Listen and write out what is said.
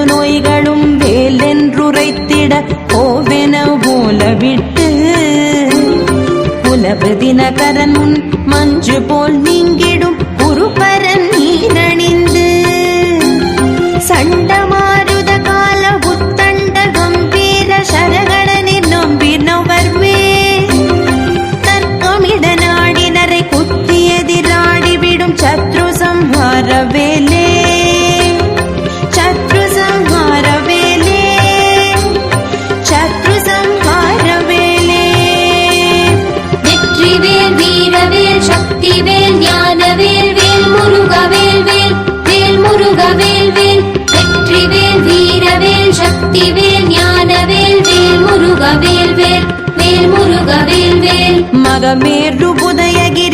நோய்களும் வேலென்றுரைத்திட கோவென ஓலவிட்டு புலவு தினகரன் முன் மஞ்சு போல் நீங்கிடும் குருபரன் நீரணிந்து சண்டமாருத கால உத்தண்ட கம்பீர சரகணனின் நம்பினவர்வே தர்க்கமிட நாடினரை குத்தி எதிராடிவிடும் சத்ரு சம்ஹாரவேலே சத்ரு சம்ஹாரவேலே சத்ரு சம்ஹாரவேலே வெற்றிவேல் வீரவேல் சக்திவேல் ஞானவேல் வேல் முருகவேல் வேல் வேல் முருகவேல் வேல் வெற்றிவேல் வீரவேல் சக்திவேல் ஞானவேல் வேல் முருகவேல் வேல் வேல் முருகவேல் வேல் மகமேரு புதயகிரி